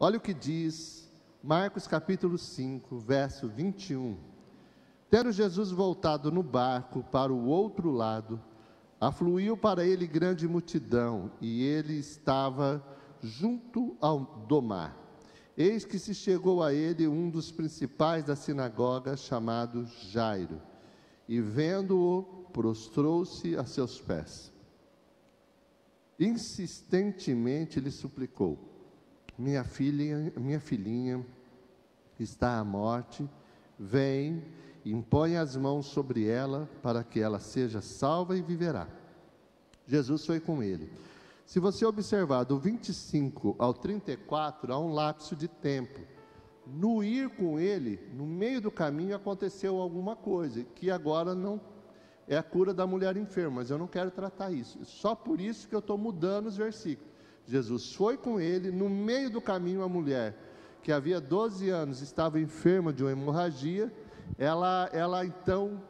Olha o que diz Marcos capítulo 5, verso 21. Tendo Jesus voltado no barco para o outro lado, afluiu para ele grande multidão, e ele estava junto do mar. Eis que se chegou a ele um dos principais da sinagoga, chamado Jairo, e vendo-o, prostrou-se a seus pés. Insistentemente lhe suplicou: minha filhinha está à morte, vem, impõe as mãos sobre ela, para que ela seja salva e viverá. Jesus foi com ele. Se você observar do 25 ao 34, há um lapso de tempo. No ir com ele, no meio do caminho, aconteceu alguma coisa, que agora não é a cura da mulher enferma, mas eu não quero tratar isso. Só por isso que eu estou mudando os versículos. Jesus foi com ele, no meio do caminho, a mulher, que havia 12 anos, estava enferma de uma hemorragia, ela então,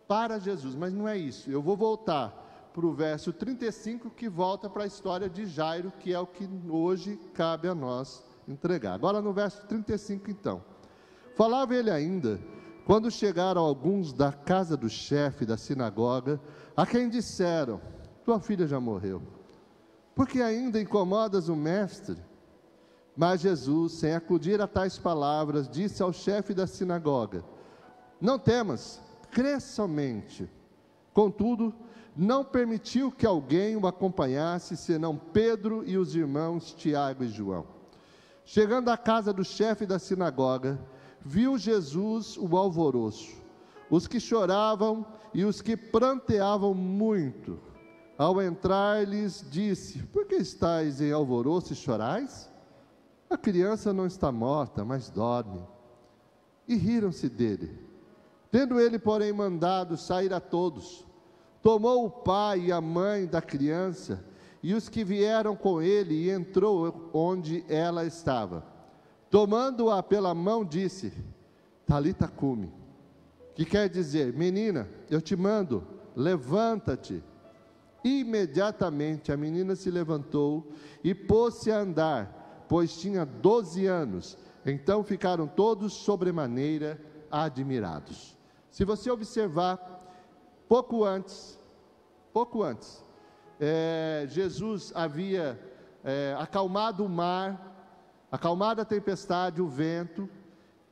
para Jesus, mas não é isso. Eu vou voltar para o verso 35, que volta para a história de Jairo, que é o que hoje cabe a nós entregar. Agora no verso 35 então. Falava ele ainda, quando chegaram alguns da casa do chefe da sinagoga, a quem disseram: tua filha já morreu, porque ainda incomodas o mestre? Mas Jesus, sem acudir a tais palavras, disse ao chefe da sinagoga: não temas, crê somente. Contudo, não permitiu que alguém o acompanhasse, senão Pedro e os irmãos Tiago e João. Chegando à casa do chefe da sinagoga, viu Jesus o alvoroço, os que choravam e os que pranteavam muito. Ao entrar, lhes disse: por que estáis em alvoroço e chorais? A criança não está morta, mas dorme. E riram-se dele. Tendo ele, porém, mandado sair a todos, tomou o pai e a mãe da criança e os que vieram com ele, e entrou onde ela estava. Tomando-a pela mão, disse: Talita cumi, que quer dizer: menina, eu te mando, levanta-te. Imediatamente a menina se levantou e pôs-se a andar, pois tinha 12 anos. Então ficaram todos sobremaneira admirados. Se você observar, pouco antes, Jesus havia acalmado o mar, acalmado a tempestade, o vento.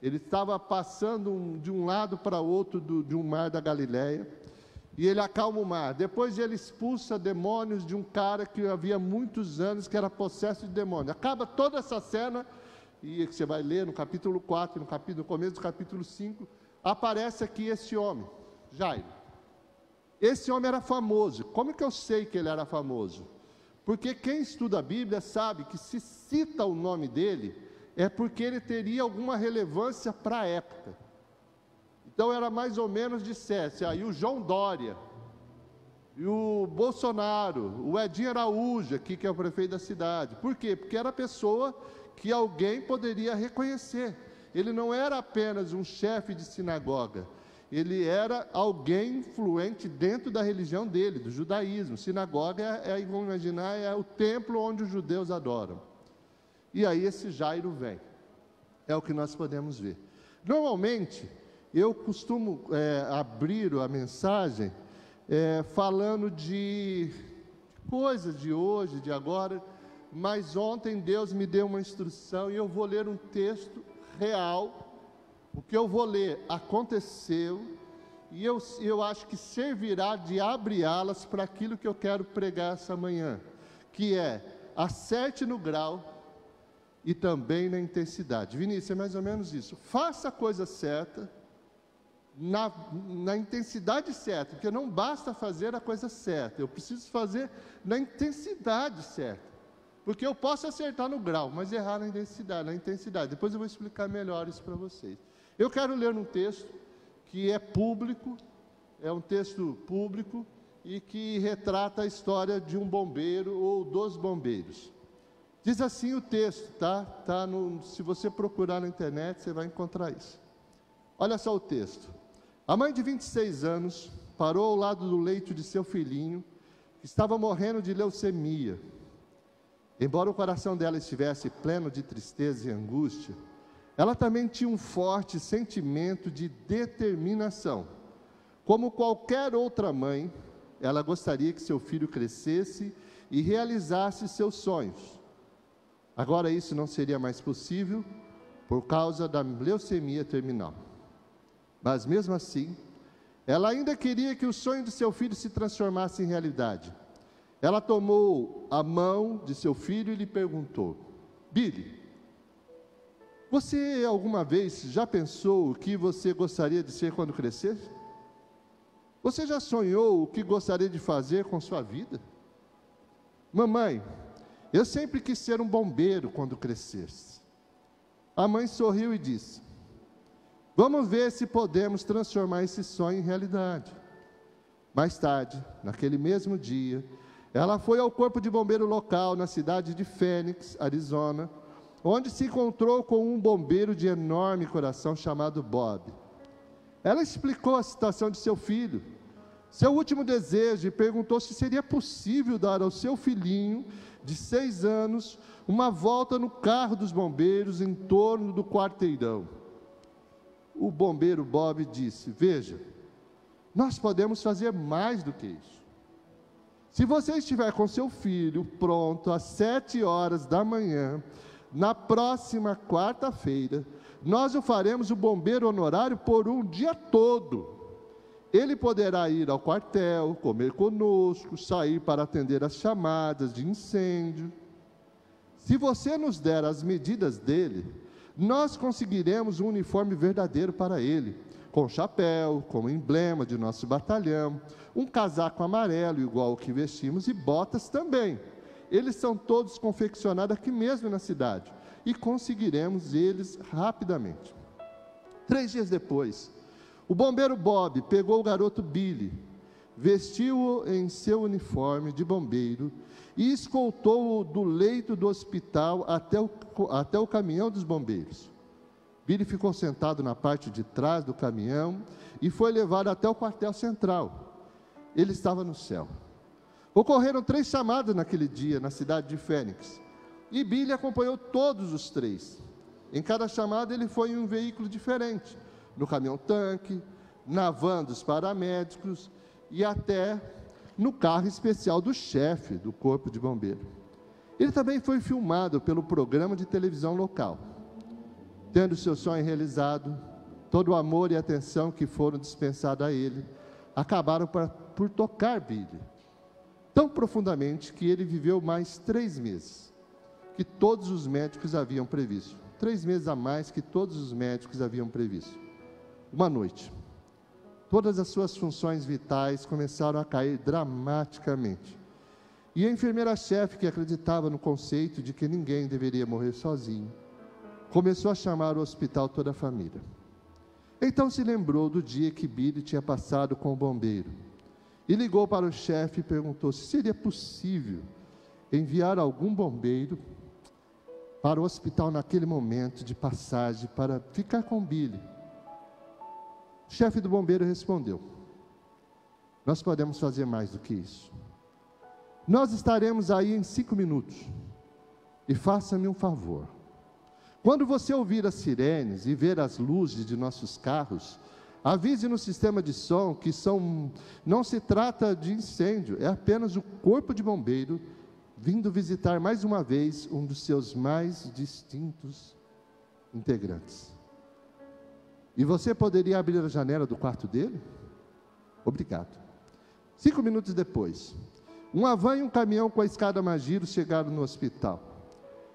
Ele estava passando de um lado para outro de um mar da Galileia, e ele acalma o mar. Depois ele expulsa demônios de um cara que havia muitos anos, que era possesso de demônio. Acaba toda essa cena, e você vai ler no capítulo 4, no começo do capítulo 5, aparece aqui esse homem, Jairo. Esse homem era famoso. Como que eu sei que ele era famoso? Porque quem estuda a Bíblia sabe que se cita o nome dele, é porque ele teria alguma relevância para a época. Então era mais ou menos, dissesse, aí o João Dória, e o Bolsonaro, o Edinho Araújo, aqui que é o prefeito da cidade. Por quê? Porque era a pessoa que alguém poderia reconhecer. Ele não era apenas um chefe de sinagoga, ele era alguém influente dentro da religião dele, do judaísmo. Sinagoga vamos imaginar, é o templo onde os judeus adoram. E aí esse Jairo vem, é o que nós podemos ver. Normalmente, eu costumo abrir a mensagem falando de coisas de hoje, de agora, mas ontem Deus me deu uma instrução e eu vou ler um texto real. O que eu vou ler aconteceu, e eu acho que servirá de abre-alas para aquilo que eu quero pregar essa manhã, que é: acerte no grau e também na intensidade. Vinícius, é mais ou menos isso. Faça a coisa certa, na intensidade certa, porque não basta fazer a coisa certa, eu preciso fazer na intensidade certa. Porque eu posso acertar no grau, mas errar na intensidade. Depois eu vou explicar melhor isso para vocês. Eu quero ler um texto que é público, é um texto público, e que retrata a história de um bombeiro ou dos bombeiros. Diz assim o texto, tá? Se você procurar na internet, você vai encontrar isso. Olha só o texto. A mãe de 26 anos parou ao lado do leito de seu filhinho, que estava morrendo de leucemia. Embora o coração dela estivesse pleno de tristeza e angústia, ela também tinha um forte sentimento de determinação. Como qualquer outra mãe, ela gostaria que seu filho crescesse e realizasse seus sonhos. Agora isso não seria mais possível por causa da leucemia terminal. Mas mesmo assim, ela ainda queria que o sonho de seu filho se transformasse em realidade. Ela tomou a mão de seu filho e lhe perguntou: Billy, você alguma vez já pensou o que você gostaria de ser quando crescer? Você já sonhou o que gostaria de fazer com sua vida? Mamãe, eu sempre quis ser um bombeiro quando crescesse. A mãe sorriu e disse: vamos ver se podemos transformar esse sonho em realidade. Mais tarde, naquele mesmo dia, ela foi ao corpo de bombeiro local na cidade de Phoenix, Arizona, onde se encontrou com um bombeiro de enorme coração chamado Bob. Ela explicou a situação de seu filho, seu último desejo, e perguntou se seria possível dar ao seu filhinho de 6 anos uma volta no carro dos bombeiros em torno do quarteirão. O bombeiro Bob disse: veja, nós podemos fazer mais do que isso. Se você estiver com seu filho pronto às 7 horas da manhã, na próxima quarta-feira, nós o faremos o bombeiro honorário por um dia todo. Ele poderá ir ao quartel, comer conosco, sair para atender as chamadas de incêndio. Se você nos der as medidas dele, nós conseguiremos um uniforme verdadeiro para ele, com chapéu, como emblema de nosso batalhão, um casaco amarelo igual ao que vestimos e botas também. Eles são todos confeccionados aqui mesmo na cidade e conseguiremos eles rapidamente. 3 dias depois, o bombeiro Bob pegou o garoto Billy, vestiu-o em seu uniforme de bombeiro e escoltou-o do leito do hospital até o caminhão dos bombeiros. Billy ficou sentado na parte de trás do caminhão e foi levado até o quartel central. Ele estava no céu. Ocorreram 3 chamadas naquele dia na cidade de Phoenix, e Billy acompanhou todos os 3. Em cada chamada ele foi em um veículo diferente, no caminhão-tanque, na van dos paramédicos e até no carro especial do chefe do corpo de bombeiro. Ele também foi filmado pelo programa de televisão local. Tendo seu sonho realizado, todo o amor e atenção que foram dispensados a ele, acabaram por tocar Billy, tão profundamente que ele viveu mais 3 meses, que todos os médicos haviam previsto. 3 meses a mais que todos os médicos haviam previsto. Uma noite, todas as suas funções vitais começaram a cair dramaticamente. E a enfermeira-chefe, que acreditava no conceito de que ninguém deveria morrer sozinho, começou a chamar ao hospital toda a família. Então se lembrou do dia que Billy tinha passado com o bombeiro e ligou para o chefe e perguntou se seria possível enviar algum bombeiro para o hospital naquele momento de passagem para ficar com Billy. O chefe do bombeiro respondeu: nós podemos fazer mais do que isso. Nós estaremos aí em 5 minutos. E faça-me um favor. Quando você ouvir as sirenes e ver as luzes de nossos carros, avise no sistema de som que não se trata de incêndio, é apenas o corpo de bombeiro vindo visitar mais uma vez um dos seus mais distintos integrantes. E você poderia abrir a janela do quarto dele? Obrigado. 5 minutos depois, uma van e um caminhão com a escada Magiro chegaram no hospital.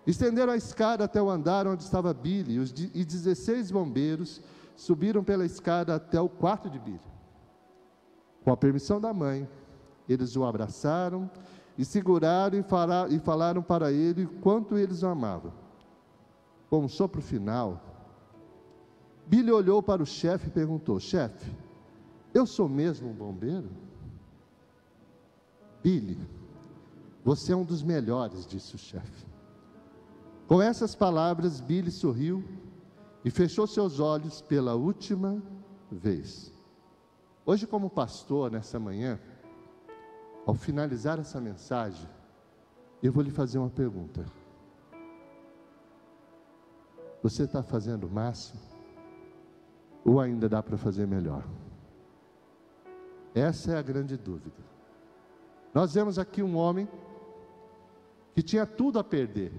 Estenderam a escada até o andar onde estava Billy, e 16 bombeiros subiram pela escada até o quarto de Billy. Com a permissão da mãe, eles o abraçaram e seguraram e falaram para ele quanto eles o amavam. Com um sopro final, Billy olhou para o chefe e perguntou: chefe, eu sou mesmo um bombeiro? Billy, você é um dos melhores, disse o chefe. Com essas palavras, Billy sorriu e fechou seus olhos pela última vez. Hoje, como pastor, nessa manhã, ao finalizar essa mensagem, Eu vou lhe fazer uma pergunta. Você está fazendo o máximo? Ou ainda dá para fazer melhor? Essa é a grande dúvida. Nós vemos aqui um homem que tinha tudo a perder.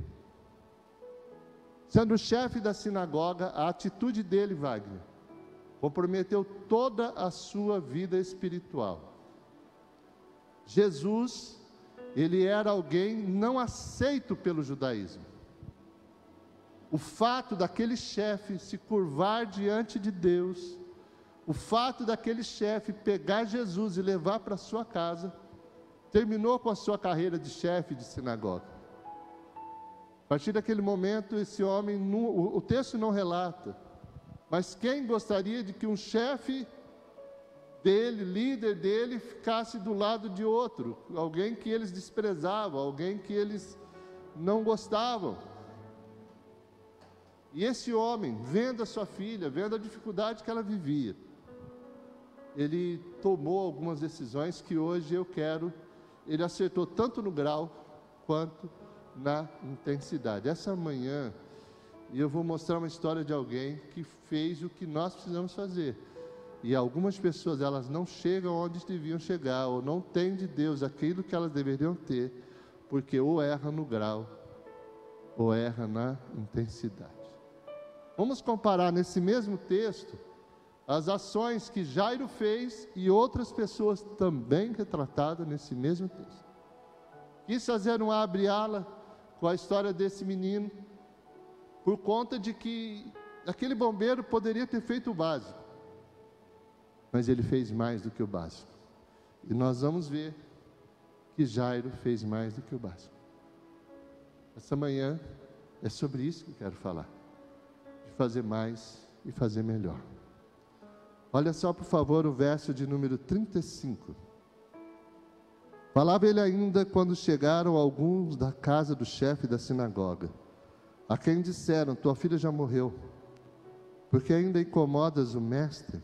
Sendo o chefe da sinagoga, a atitude dele, Wagner, comprometeu toda a sua vida espiritual. Jesus, ele era alguém não aceito pelo judaísmo. O fato daquele chefe se curvar diante de Deus, o fato daquele chefe pegar Jesus e levar para sua casa, terminou com a sua carreira de chefe de sinagoga. A partir daquele momento, esse homem, o texto não relata, mas quem gostaria de que um chefe dele, líder dele, ficasse do lado de outro, alguém que eles desprezavam, alguém que eles não gostavam? E esse homem, vendo a sua filha, vendo a dificuldade que ela vivia, ele tomou algumas decisões que hoje ele acertou tanto no grau quanto na intensidade. Essa manhã, eu vou mostrar uma história de alguém que fez o que nós precisamos fazer. E algumas pessoas, elas não chegam onde deviam chegar, ou não têm de Deus aquilo que elas deveriam ter, porque ou erra no grau, ou erra na intensidade. Vamos comparar nesse mesmo texto as ações que Jairo fez e outras pessoas também retratadas nesse mesmo texto. Quis fazer um abre-ala com a história desse menino, por conta de que aquele bombeiro poderia ter feito o básico, mas ele fez mais do que o básico. E nós vamos ver que Jairo fez mais do que o básico. Essa manhã é sobre isso que eu quero falar, de fazer mais e fazer melhor. Olha só, por favor, o verso de número 35. Falava ele ainda quando chegaram alguns da casa do chefe da sinagoga, a quem disseram: tua filha já morreu, porque ainda incomodas o mestre?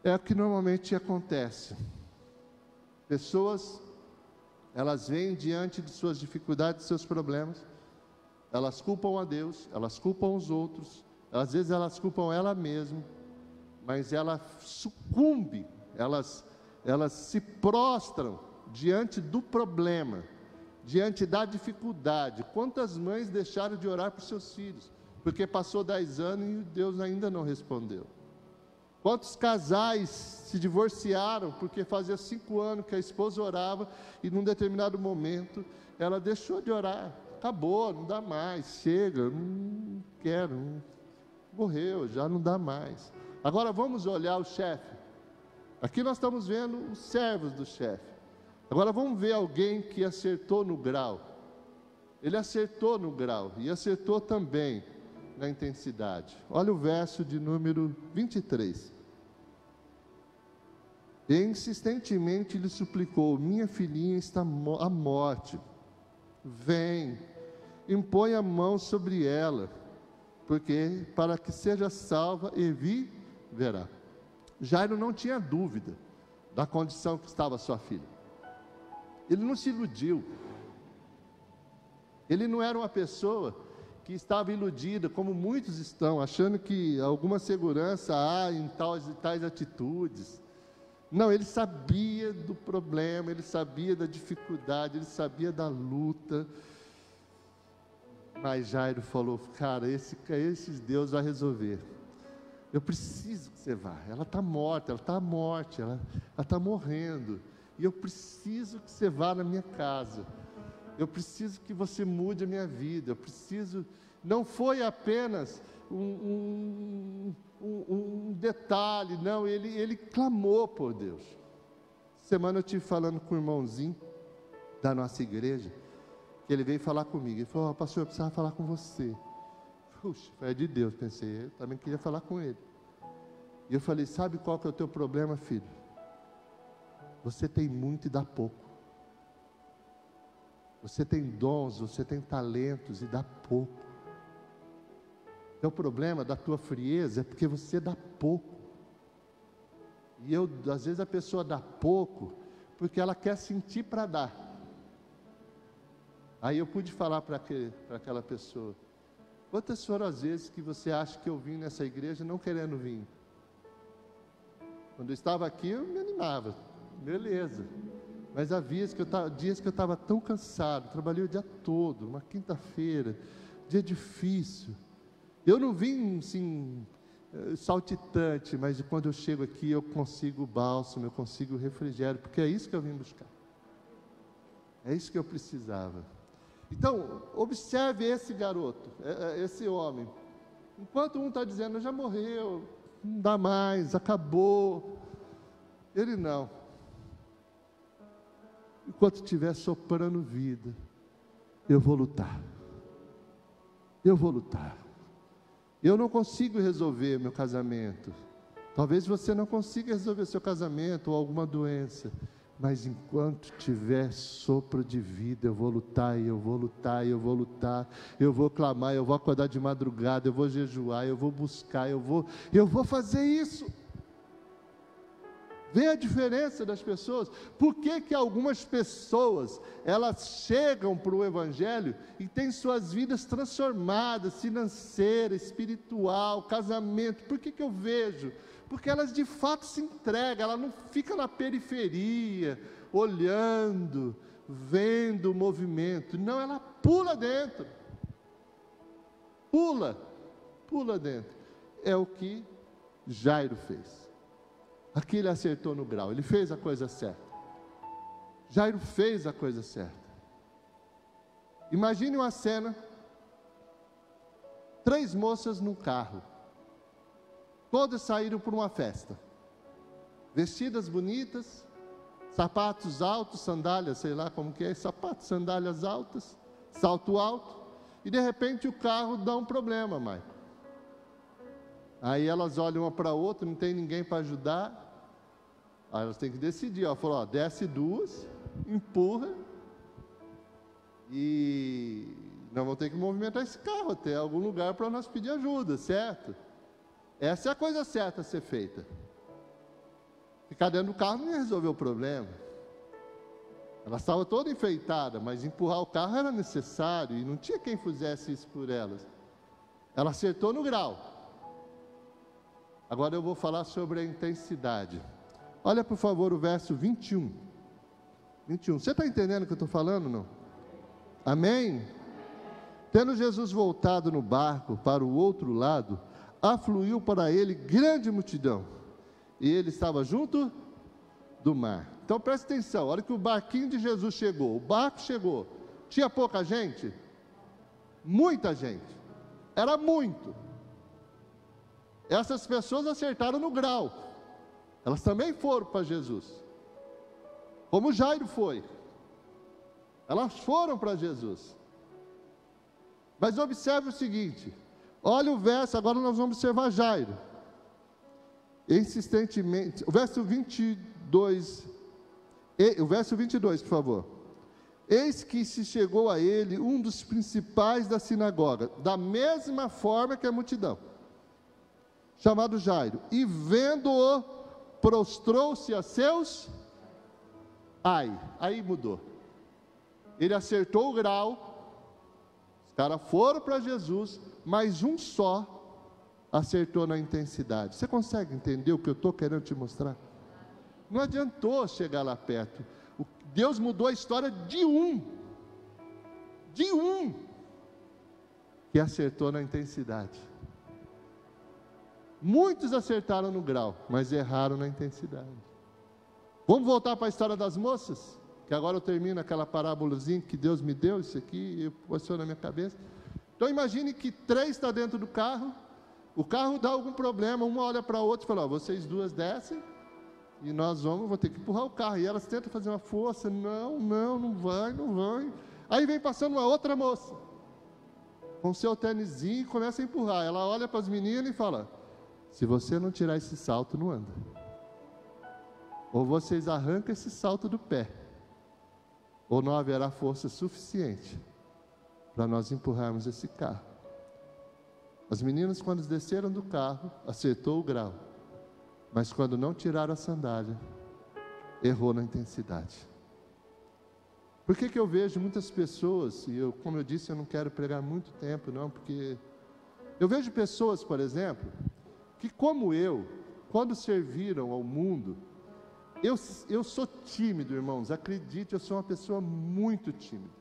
É o que normalmente acontece. Pessoas, elas vêm diante de suas dificuldades, de seus problemas, elas culpam a Deus, elas culpam os outros, às vezes elas culpam ela mesma, mas ela sucumbe, elas se prostram diante do problema, diante da dificuldade. Quantas mães deixaram de orar por seus filhos, porque passou 10 anos e Deus ainda não respondeu? Quantos casais se divorciaram porque fazia 5 anos que a esposa orava e num determinado momento ela deixou de orar, acabou, não dá mais, chega, não quero, morreu, já não dá mais. Agora vamos olhar o chefe. Aqui nós estamos vendo os servos do chefe. Agora vamos ver alguém que acertou no grau. Ele acertou no grau e acertou também na intensidade. Olha o verso de número 23. E insistentemente lhe suplicou: minha filhinha está à morte. Vem, impõe a mão sobre ela, porque para que seja salva e viverá. Jairo não tinha dúvida da condição que estava sua filha. Ele não se iludiu. Ele não era uma pessoa que estava iludida, como muitos estão, achando que alguma segurança há em tais atitudes. Não, ele sabia do problema, ele sabia da dificuldade, ele sabia da luta. Mas Jairo falou: cara, esse Deus vai resolver. Eu preciso que você vá. Ela está morta, ela está à morte, ela está morrendo. E eu preciso que você vá na minha casa. Eu preciso que você mude a minha vida. Eu preciso. Não foi apenas um detalhe, não. Ele clamou por Deus. Semana eu estive falando com um irmãozinho da nossa igreja, que ele veio falar comigo. Ele falou: pastor, eu precisava falar com você. Puxa, é de Deus, pensei, eu também queria falar com ele. E eu falei: sabe qual que é o teu problema, filho? Você tem muito e dá pouco. Você tem dons, você tem talentos e dá pouco. O problema da tua frieza é porque você dá pouco. E às vezes a pessoa dá pouco porque ela quer sentir para dar. Aí eu pude falar para aquela pessoa: quantas foram as vezes que você acha que eu vim nessa igreja não querendo vir? Quando eu estava aqui, eu me animava, beleza. Mas havia dias que eu estava tão cansado, trabalhei o dia todo, uma quinta-feira, dia difícil. Eu não vim assim, saltitante, mas quando eu chego aqui, eu consigo o bálsamo, eu consigo o refrigério, porque é isso que eu vim buscar. É isso que eu precisava. Então, observe esse garoto, esse homem. Enquanto um está dizendo, já morreu, não dá mais, acabou. Ele não. Enquanto estiver soprando vida, eu vou lutar. Eu vou lutar. Eu não consigo resolver meu casamento. Talvez você não consiga resolver seu casamento ou alguma doença. Mas enquanto tiver sopro de vida, eu vou lutar, e eu vou lutar, e eu vou lutar. Eu vou clamar, eu vou acordar de madrugada, eu vou jejuar, eu vou buscar, eu vou fazer isso. Vê a diferença das pessoas. Por que algumas pessoas, elas chegam para o Evangelho e têm suas vidas transformadas, financeira, espiritual, casamento? Por que eu vejo? Porque elas de fato se entregam, ela não fica na periferia, olhando, vendo o movimento. Não, ela pula dentro. Pula dentro. É o que Jairo fez. Aqui ele acertou no grau, ele fez a coisa certa. Jairo fez a coisa certa. Imagine uma cena: 3 moças num carro, todas saíram para uma festa, vestidas bonitas, sapatos altos, sandálias, sei lá como que é, sapatos, sandálias altas, salto alto, e de repente o carro dá um problema, mãe. Aí elas olham uma para a outra, não tem ninguém para ajudar. Aí elas têm que decidir, falou, desce 2, empurra, e nós vamos ter que movimentar esse carro até algum lugar para nós pedir ajuda, certo? Essa é a coisa certa a ser feita. Ficar dentro do carro não ia resolver o problema. Ela estava toda enfeitada, mas empurrar o carro era necessário, e não tinha quem fizesse isso por elas. Ela acertou no grau. Agora eu vou falar sobre a intensidade. Olha, por favor, o verso 21. Você está entendendo o que eu estou falando, não? Amém? Tendo Jesus voltado no barco para o outro lado, afluiu para ele grande multidão, e ele estava junto do mar. Então preste atenção, olha que o barquinho de Jesus chegou, o barco chegou, tinha pouca gente? Muita gente, era muito. Essas pessoas acertaram no grau, elas também foram para Jesus, como Jairo foi, elas foram para Jesus. Mas observe o seguinte, olha o verso, agora nós vamos observar Jairo, insistentemente, o verso 22, por favor. Eis que se chegou a ele um dos principais da sinagoga, da mesma forma que a multidão, chamado Jairo, e vendo-o, prostrou-se a seus, aí mudou, ele acertou o grau, os caras foram para Jesus, mas um só acertou na intensidade. Você consegue entender o que eu estou querendo te mostrar? Não adiantou chegar lá perto, Deus mudou a história de um, que acertou na intensidade. Muitos acertaram no grau, mas erraram na intensidade. Vamos voltar para a história das moças? Que agora eu termino aquela parábolazinha que Deus me deu, isso aqui, eu posiciono na minha cabeça. Então imagine que 3 estão dentro do carro, o carro dá algum problema, uma olha para a outra e fala, vocês 2 descem, e nós vou ter que empurrar o carro, e elas tentam fazer uma força, não vai. Aí vem passando uma outra moça, com seu tênisinho, e começa a empurrar, ela olha para as meninas e fala, se você não tirar esse salto, não anda, ou vocês arrancam esse salto do pé, ou não haverá força suficiente para nós empurrarmos esse carro. As meninas, quando desceram do carro, acertou o grau, mas quando não tiraram a sandália, errou na intensidade. Por que eu vejo muitas pessoas, e eu, como eu disse, eu não quero pregar muito tempo, não, porque eu vejo pessoas, por exemplo, que como eu, quando serviram ao mundo, eu sou tímido, irmãos, acredite, eu sou uma pessoa muito tímida.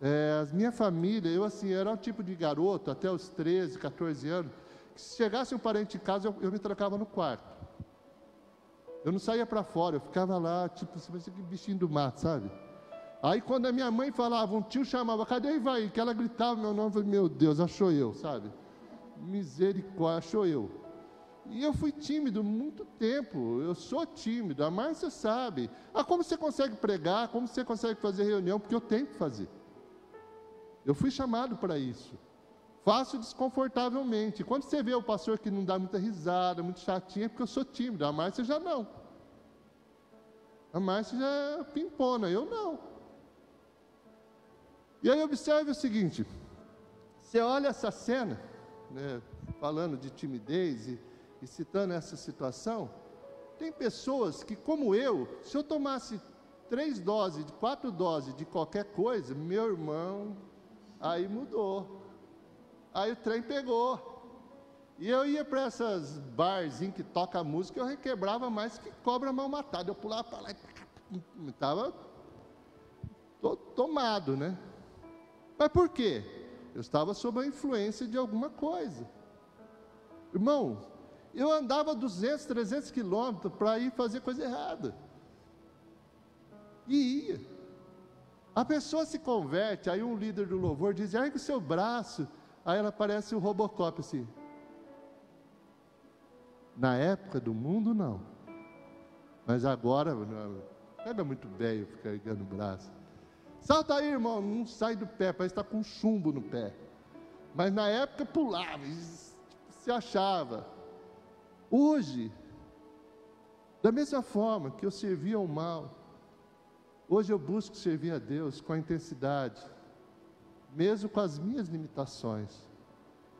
A minha família, eu assim, era um tipo de garoto, até os 13, 14 anos, que se chegasse um parente em casa, eu me trancava no quarto. Eu não saía para fora, eu ficava lá, tipo, você que bichinho do mato, sabe? Aí quando a minha mãe falava, um tio chamava, cadê aí, vai? Que ela gritava meu nome, eu falei, meu Deus, achou eu, sabe? Misericórdia, achou eu. E eu fui tímido muito tempo, eu sou tímido, a Márcia sabe. Como você consegue pregar, como você consegue fazer reunião? Porque eu tenho que fazer. Eu fui chamado para isso. Faço desconfortavelmente. Quando você vê o pastor que não dá muita risada, muito chatinho, é porque eu sou tímido. A Márcia já não. A Márcia já é pimpona, eu não. E aí observe o seguinte, você olha essa cena, né, falando de timidez e citando essa situação, tem pessoas que, como eu, se eu tomasse 3 doses, 4 doses de qualquer coisa, meu irmão, aí mudou. Aí o trem pegou. E eu ia para essas barzinhos que toca música, eu requebrava mais que cobra mal matada. Eu pulava para lá e estava tomado, né? Mas por quê? Eu estava sob a influência de alguma coisa. Irmão, eu andava 200, 300 quilômetros para ir fazer coisa errada. E ia. A pessoa se converte, aí um líder do louvor diz, ergue o seu braço. Aí ela parece o Robocop assim. Na época do mundo, não. Mas agora, não é muito velho ficar erguendo o braço. Salta aí, irmão, não sai do pé, parece que está com chumbo no pé. Mas na época pulava, se achava. Hoje, da mesma forma que eu servia ao mal, hoje eu busco servir a Deus com a intensidade, mesmo com as minhas limitações,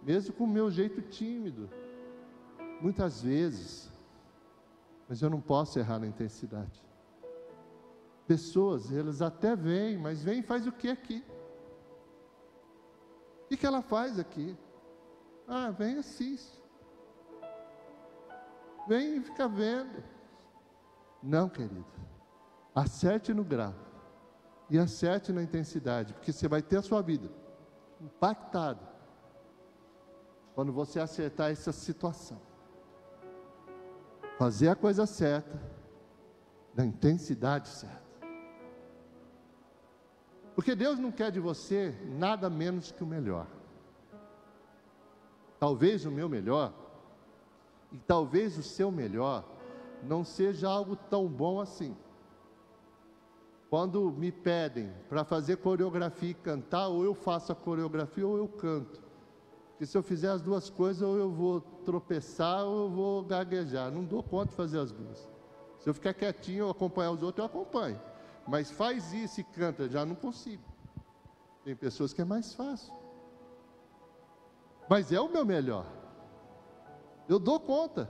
mesmo com o meu jeito tímido, muitas vezes, mas eu não posso errar na intensidade. Pessoas, elas até vêm, mas vêm e faz o que aqui? O que ela faz aqui? Vem e assiste. Vem e fica vendo. Não, querido. Acerte no grau. E acerte na intensidade, porque você vai ter a sua vida impactada quando você acertar essa situação. Fazer a coisa certa, na intensidade certa. Porque Deus não quer de você nada menos que o melhor. Talvez o meu melhor, e talvez o seu melhor, não seja algo tão bom assim. Quando me pedem para fazer coreografia e cantar, ou eu faço a coreografia ou eu canto. Porque se eu fizer as duas coisas, ou eu vou tropeçar ou eu vou gaguejar. Não dou conta de fazer as duas. Se eu ficar quietinho ou acompanhar os outros, eu acompanho. Mas faz isso e canta, já não consigo. Tem pessoas que é mais fácil. Mas é o meu melhor. Eu dou conta.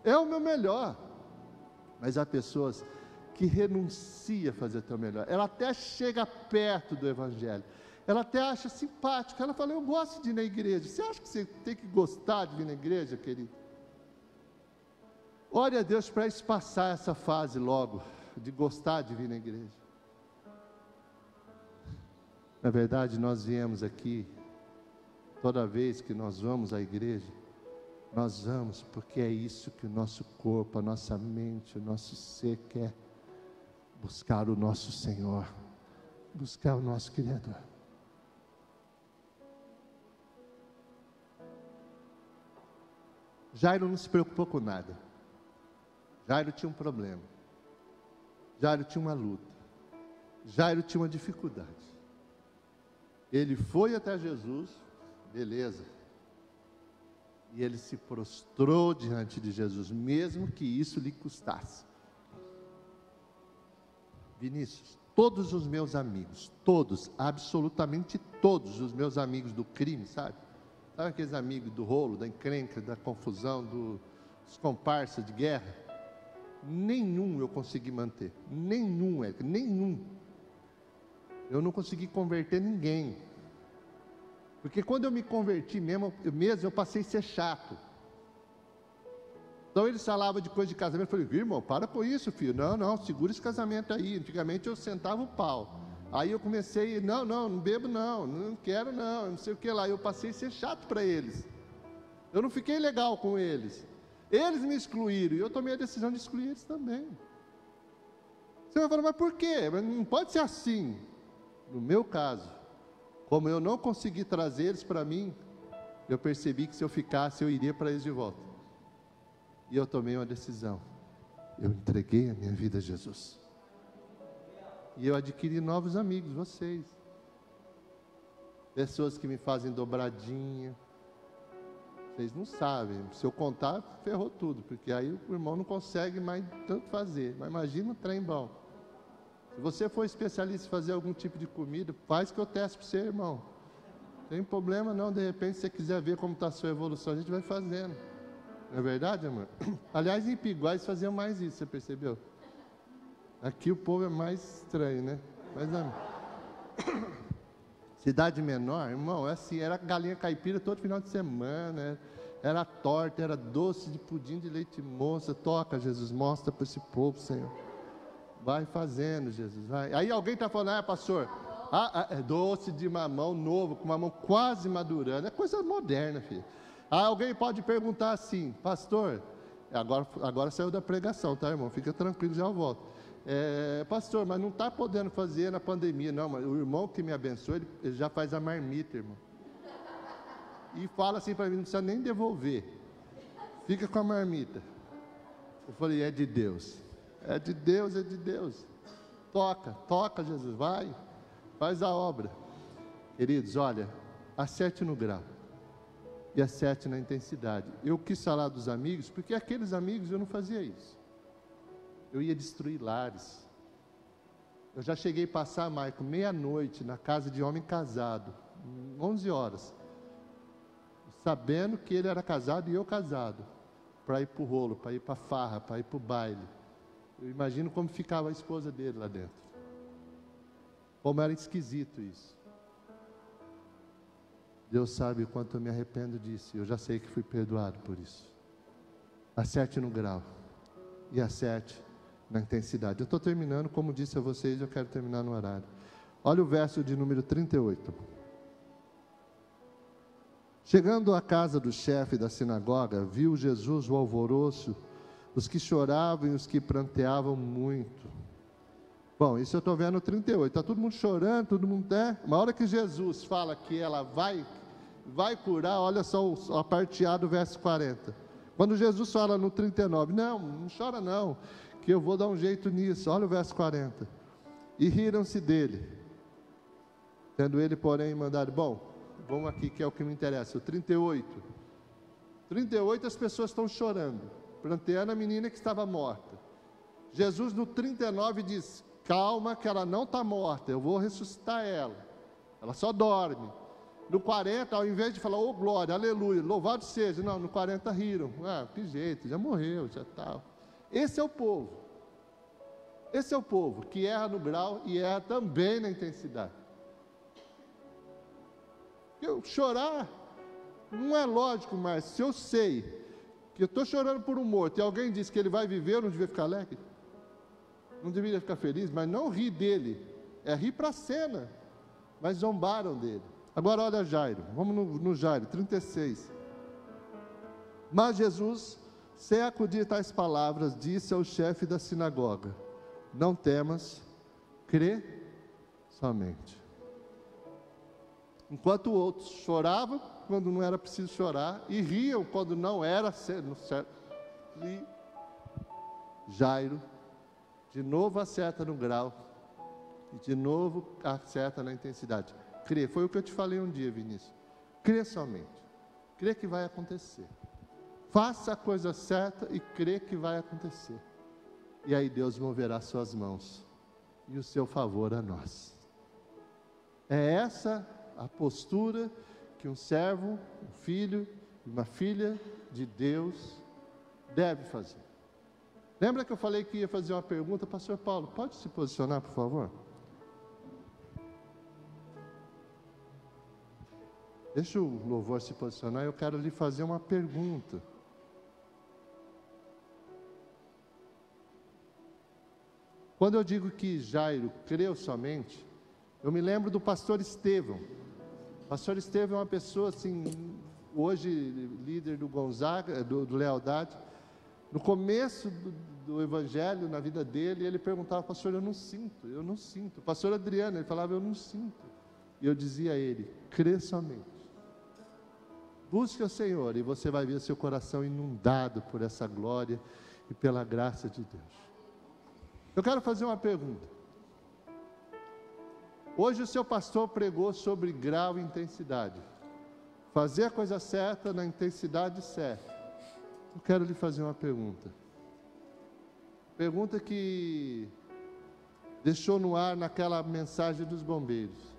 É o meu melhor. Mas há pessoas que renunciam a fazer o teu melhor. Ela até chega perto do Evangelho. Ela até acha simpático. Ela fala, eu gosto de ir na igreja. Você acha que você tem que gostar de vir na igreja, querido? Ore a Deus para passar essa fase logo, de gostar de vir na igreja. Na verdade, nós viemos aqui, toda vez que nós vamos à igreja, nós vamos porque é isso que o nosso corpo, a nossa mente, o nosso ser quer. Buscar o nosso Senhor, buscar o nosso Criador. Jairo não se preocupou com nada. Jairo tinha um problema. Jairo tinha uma luta. Jairo tinha uma dificuldade. Ele foi até Jesus, beleza. E ele se prostrou diante de Jesus, mesmo que isso lhe custasse. Vinícius, todos os meus amigos, todos, absolutamente todos os meus amigos do crime, sabe? Sabe aqueles amigos do rolo, da encrenca, da confusão, dos comparsas de guerra? nenhum eu consegui manter. Nenhum. Eu não consegui converter ninguém. Porque quando eu me converti mesmo, eu passei a ser chato. Então eles falavam de coisa de casamento, eu falei, irmão, para com isso, filho. Não, segura esse casamento aí. Antigamente eu sentava o pau. Aí eu comecei, não bebo não quero não sei o que lá. Eu passei a ser chato para eles. Eu não fiquei legal com eles. Eles me excluíram e eu tomei a decisão de excluir eles também. Você vai falar, mas por quê? Mas não pode ser assim. No meu caso, como eu não consegui trazer eles para mim, eu percebi que se eu ficasse, eu iria para eles de volta. E eu tomei uma decisão. Eu entreguei a minha vida a Jesus. E eu adquiri novos amigos, vocês. Pessoas que me fazem dobradinha. Vocês não sabem. Se eu contar, ferrou tudo. Porque aí o irmão não consegue mais tanto fazer. Mas imagina um trem bom. Se você for especialista em fazer algum tipo de comida, faz que eu teste para você, irmão. Não tem problema não. De repente, se você quiser ver como está a sua evolução, a gente vai fazendo. Não é verdade, amor? Aliás, em Piguá faziam mais isso, você percebeu? Aqui o povo é mais estranho, né? Mas, cidade menor, irmão, assim, era galinha caipira todo final de semana, era torta, era doce de pudim de leite moça. Toca, Jesus, mostra para esse povo, Senhor. Vai fazendo, Jesus, vai. Aí alguém está falando, pastor, é doce de mamão novo, com mamão quase madurando, é coisa moderna, filho. Aí alguém pode perguntar assim, pastor, agora saiu da pregação, tá, irmão? Fica tranquilo, já eu volto. Pastor, mas não está podendo fazer na pandemia, não, mas o irmão que me abençoa, ele já faz a marmita, irmão. E fala assim para mim, não precisa nem devolver. Fica com a marmita. Eu falei, é de Deus. É de Deus, é de Deus. Toca, Jesus, vai, faz a obra. Queridos, olha, acerte no grau. E acerte na intensidade. Eu quis falar dos amigos, porque aqueles amigos eu não fazia isso. Eu ia destruir lares. Eu já cheguei a passar, Maico, meia-noite na casa de homem casado, 11 horas, sabendo que ele era casado e eu casado, para ir para o rolo, para ir para a farra, para ir para o baile. Eu imagino como ficava a esposa dele lá dentro. Como era esquisito isso. Deus sabe o quanto eu me arrependo disso. Eu já sei que fui perdoado por isso. Acerte no grau. E acerte na intensidade. Eu estou terminando, como disse a vocês, eu quero terminar no horário. Olha o verso de número 38. Chegando à casa do chefe da sinagoga, viu Jesus o alvoroço, os que choravam e os que pranteavam muito. Bom, isso eu estou vendo no 38. Está todo mundo chorando, todo mundo... Na hora que Jesus fala que ela vai curar, olha só a parte A do verso 40. Quando Jesus fala no 39, não chora não, que eu vou dar um jeito nisso. Olha o verso 40. E riram-se dele, tendo ele, porém, mandado. Bom, vamos aqui que é o que me interessa. O 38 as pessoas estão chorando, pranteando a menina que estava morta. Jesus no 39 diz, calma que ela não está morta, eu vou ressuscitar ela só dorme. No 40, ao invés de falar, oh glória, aleluia, louvado seja, não, no 40 riram, que jeito, já morreu, já tal. Esse é o povo que erra no grau e erra também na intensidade. Chorar não é lógico, mas se eu sei que eu estou chorando por um morto e alguém diz que ele vai viver, eu não devia ficar alegre? Não deveria ficar feliz, mas não rir dele, é rir para a cena, mas zombaram dele. Agora olha Jairo, vamos no Jairo, 36. Mas Jesus, sem acudir tais palavras, disse ao chefe da sinagoga, não temas, crê somente. Enquanto outros choravam quando não era preciso chorar, e riam quando não era certo, e Jairo, de novo acerta no grau, e de novo acerta na intensidade. Crê, foi o que eu te falei um dia, Vinícius. Crê somente. Crê que vai acontecer. Faça a coisa certa e crê que vai acontecer. E aí Deus moverá suas mãos e o seu favor a nós. É essa a postura que um servo, um filho, uma filha de Deus deve fazer. Lembra que eu falei que ia fazer uma pergunta? Pastor Paulo, pode se posicionar, por favor? Deixa o louvor se posicionar, eu quero lhe fazer uma pergunta. Quando eu digo que Jairo creu somente, eu me lembro do pastor Estevão. O pastor Estevão é uma pessoa assim, hoje líder do Gonzaga, do Lealdade. No começo do evangelho, na vida dele, ele perguntava, pastor, eu não sinto. O pastor Adriano, ele falava, eu não sinto. E eu dizia a ele, crê somente. Busque o Senhor e você vai ver seu coração inundado por essa glória e pela graça de Deus. Eu quero fazer uma pergunta. Hoje o seu pastor pregou sobre grau e intensidade. Fazer a coisa certa na intensidade certa. Eu quero lhe fazer uma pergunta. Pergunta que deixou no ar naquela mensagem dos bombeiros.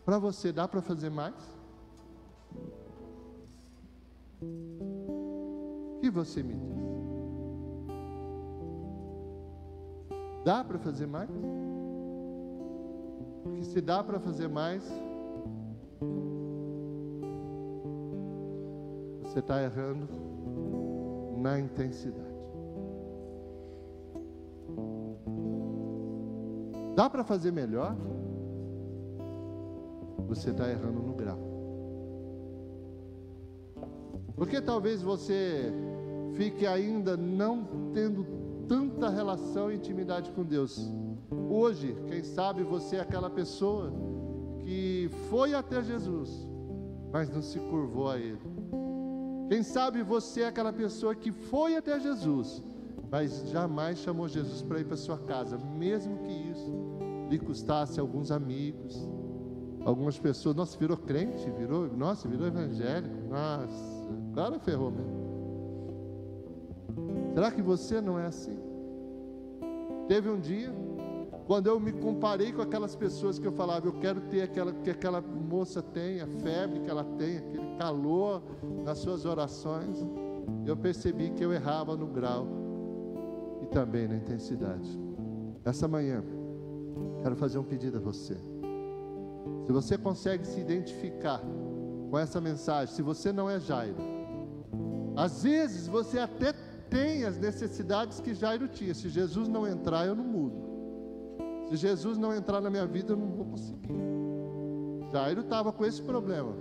Para você, dá para fazer mais? O que você me diz? Dá para fazer mais? Porque se dá para fazer mais, você está errando na intensidade. Dá para fazer melhor? Você está errando no grau. Porque talvez você fique ainda não tendo tanta relação e intimidade com Deus. Hoje, quem sabe você é aquela pessoa que foi até Jesus, mas não se curvou a Ele. Quem sabe você é aquela pessoa que foi até Jesus, mas jamais chamou Jesus para ir para sua casa, mesmo que isso lhe custasse alguns amigos, algumas pessoas. Nossa, virou crente, virou evangélico. Nossa, agora ferrou mesmo. Será que você não é assim? Teve um dia, quando eu me comparei com aquelas pessoas que eu falava, eu quero ter aquela que aquela moça tem, a febre que ela tem, aquele calor nas suas orações, eu percebi que eu errava no grau e também na intensidade. Essa manhã, quero fazer um pedido a você. Se você consegue se identificar com essa mensagem, se você não é Jairo, às vezes você até tem as necessidades que Jairo tinha. Se Jesus não entrar, eu não mudo. Se Jesus não entrar na minha vida, eu não vou conseguir. Jairo estava com esse problema,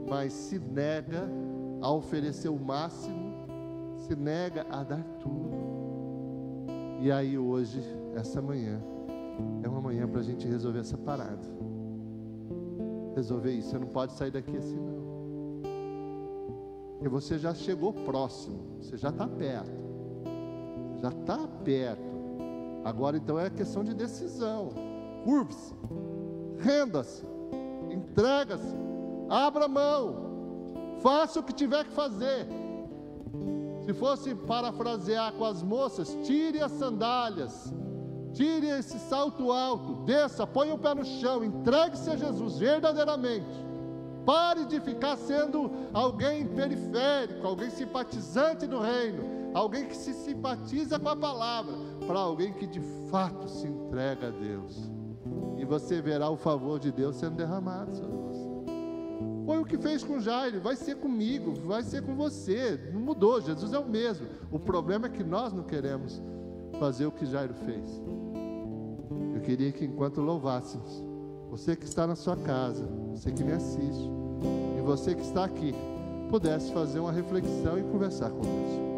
mas se nega a oferecer o máximo, se nega a dar tudo. E aí hoje, essa manhã, é uma manhã para a gente resolver essa parada. Resolver isso. Você não pode sair daqui assim não. Porque você já chegou próximo, você já está perto. Já está perto. Agora então é questão de decisão. Curve-se, renda-se, entrega-se, abra mão, faça o que tiver que fazer. Se fosse parafrasear com as moças, tire as sandálias, tire esse salto alto, desça, ponha o pé no chão, entregue-se a Jesus verdadeiramente. Pare de ficar sendo alguém periférico, alguém simpatizante do reino, alguém que se simpatiza com a palavra, para alguém que de fato se entrega a Deus. E você verá o favor de Deus sendo derramado sobre você. Foi o que fez com Jairo, vai ser comigo, vai ser com você. Não mudou, Jesus é o mesmo. O problema é que nós não queremos fazer o que Jairo fez. Eu queria que enquanto louvássemos, você que está na sua casa, você que me assiste, e você que está aqui, pudesse fazer uma reflexão e conversar com Deus.